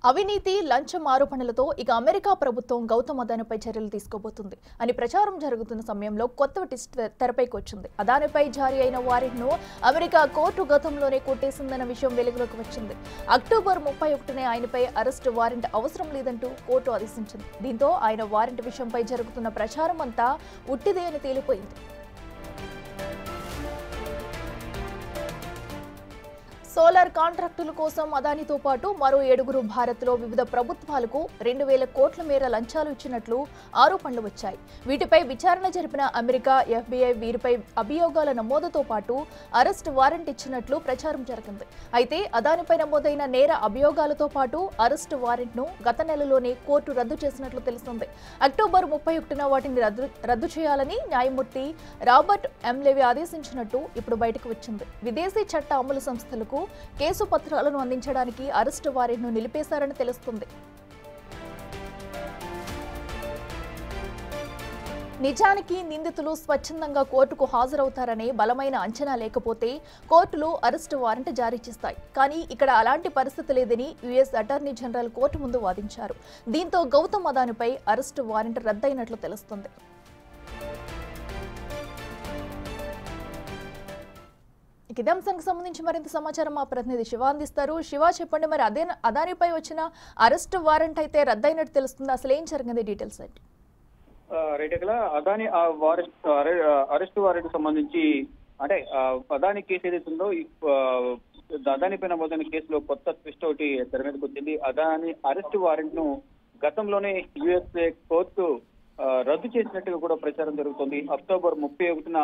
అవినీతి లంచం ఆరోపణలతో ఇక అమెరికా ప్రభుత్వం గౌతమ్ అదానిపై చర్యలు తీసుకోబోతుంది అని ప్రచారం జరుగుతున్న సమయంలో కొత్త ట్విస్ట్ తెరపైకి వచ్చింది. అదానిపై జారీ అయిన వారెంట్ను అమెరికా కోర్టు గతంలోనే కొట్టేసిందన్న విషయం వెలుగులోకి వచ్చింది. అక్టోబర్ 31నే ఆయనపై అరెస్టు వారెంట్ అవసరం లేదంటూ కోర్టు ఆదేశించింది. దీంతో ఆయన వారెంట్ విషయంపై జరుగుతున్న ప్రచారం అంతా ఉట్టిదే అని తేలిపోయింది. సోలార్ కాంట్రాక్టుల కోసం అదానితో పాటు మరో 7గురు భారత్లో వివిధ ప్రభుత్వాలకు 2000 కోట్ల మేర లంచాలు ఇచ్చినట్లు ఆరోపణలు వచ్చాయి. వీటిపై విచారణ జరిపిన అమెరికా FBI వీరిపై అభియోగాల నమోదుతో పాటు అరెస్ట్ వారెంట్ ఇచ్చినట్లు ప్రచారం జరిగింది. అయితే అదానిపై నమోదైన నేర అభియోగాలతో పాటు అరెస్ట్ వారెంట్ను గత నెలలోనే కోర్టు రద్దు చేసినట్లు తెలుస్తుంది. అక్టోబర్ 31న వాటిని రద్దు చేయాలని న్యాయమూర్తి రాబర్ట్ M. లెవి ఆదేశించినట్టు ఇప్పుడు బయటకు వచ్చింది. విదేశీ చట్ట అమలు సంస్థలకు కేసు పత్రాలను అందించడానికి అరెస్టు వారెంట్ను నిలిపేశారని తెలుస్తుంది. నిజానికి నిందితులు స్వచ్ఛందంగా కోర్టుకు హాజరవుతారనే బలమైన అంచనా లేకపోతే కోర్టులు అరెస్టు వారెంట్ జారీ చేస్తాయి. కానీ ఇక్కడ అలాంటి పరిస్థితి లేదని US అటార్నీ జనరల్ కోర్టు ముందు వాదించారు. దీంతో గౌతమ్ అదానిపై అరెస్టు వారెంట్ రద్దయినట్లు తెలుస్తుంది. ఇదే అంశానికి సంబంధించి మరింత సమాచారం మా ప్రతినిధి శివ అందిస్తారు. శివ, చెప్పండి, మరి అదానిపై వచ్చిన అరెస్ట్ వారెంట్ అయితే రద్దయినట్టు తెలుస్తుంది. అసలు ఏం జరిగింది, డీటెయిల్స్ ఏంటి? అదాని అరెస్ట్ వారెంట్ సంబంధించి అంటే అదాని కేసు ఏదైతుందో అదాని పైన నమోదైన కేసులో కొత్త ట్విస్ట్ ఒకటి తెర మీదకి వచ్చింది. అదాని అరెస్ట్ వారెంట్ ను గతంలోనే USA కోర్టు రద్దు చేసినట్టుగా కూడా ప్రచారం జరుగుతుంది. అక్టోబర్ 31న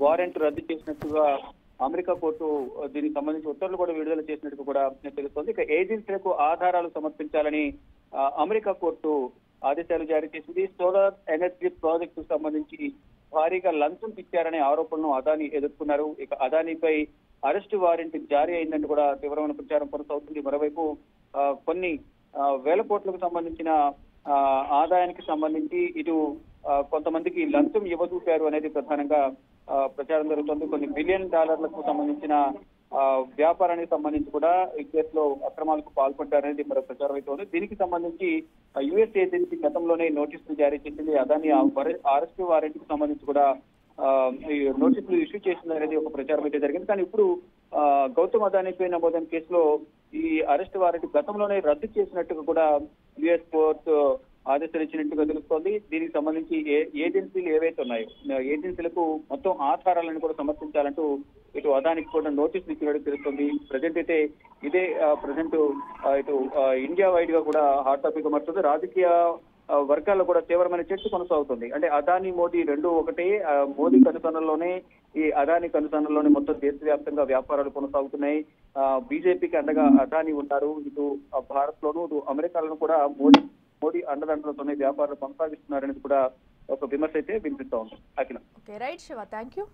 వారెంట్ రద్దు చేసినట్టుగా అమెరికా కోర్టు దీనికి సంబంధించి ఉత్తర్వులు కూడా విడుదల చేసినట్టు కూడా తెలుస్తోంది. ఇక ఏజెన్సీలకు ఆధారాలు సమర్పించాలని అమెరికా కోర్టు ఆదేశాలు జారీ చేసింది. సోలార్ ఎనర్జీ ప్రాజెక్టు సంబంధించి భారీగా లంచం ఇచ్చారనే ఆరోపణను అదాని ఎదుర్కొన్నారు. ఇక అదానిపై అరెస్టు వారెంట్ జారీ అయిందంటూ కూడా తీవ్రమైన ప్రచారం కొనసాగుతుంది. మరోవైపు కొన్ని వేల కోట్లకు సంబంధించిన ఆదాయానికి సంబంధించి ఇటు కొంతమందికి లంచం ఇవ్వజూపారు అనేది ప్రధానంగా ప్రచారం జరుగుతుంది. కొన్ని $1 బిలియన్ సంబంధించిన వ్యాపారానికి సంబంధించి కూడా ఈ కేసులో అక్రమాలకు పాల్పడ్డారనేది మరో ప్రచారం అవుతోంది. దీనికి సంబంధించి US ఏజెన్సీ గతంలోనే నోటీసులు జారీ చేసింది. అదాని అరెస్ట్ వారెంట్ కి సంబంధించి కూడా నోటీసులు ఇష్యూ చేసిందనేది ఒక ప్రచారం అయితే జరిగింది. కానీ ఇప్పుడు గౌతమ్ అదానిపై నమోదైన కేసులో ఈ అరెస్ట్ వారెంట్ గతంలోనే రద్దు చేసినట్టుగా కూడా US కోర్టు ఆదేశాలు ఇచ్చినట్టుగా తెలుస్తోంది. దీనికి సంబంధించి ఏజెన్సీలు ఏవైతే ఉన్నాయో ఏజెన్సీలకు మొత్తం ఆధారాలను కూడా సమర్పించాలంటూ ఇటు అదానికి కూడా నోటీసులు ఇచ్చినట్టు తెలుస్తుంది. ప్రజెంట్ అయితే ఇదే ఇటు ఇండియా వైడ్ గా కూడా హాట్ టాపిక్ గా మారుతుంది. రాజకీయ వర్గాల్లో కూడా తీవ్రమైన చర్చ కొనసాగుతుంది. అంటే అదాని మోదీ రెండు ఒకటే. మోదీ కనుసన్నల్లోనే ఈ అదాని కనుసన్నల్లోనే మొత్తం దేశవ్యాప్తంగా వ్యాపారాలు కొనసాగుతున్నాయి. బీజేపీకి అండగా అదాని ఉంటారు. ఇటు భారత్ లోను ఇటు అమెరికాలోను కూడా మోడీ అండదండలతోనే వ్యాపారాలు కొనసాగిస్తున్నారనేది కూడా ఒక విమర్శ అయితే వినిపిస్తా ఉంది. Akhila. Right Shiva, thank you.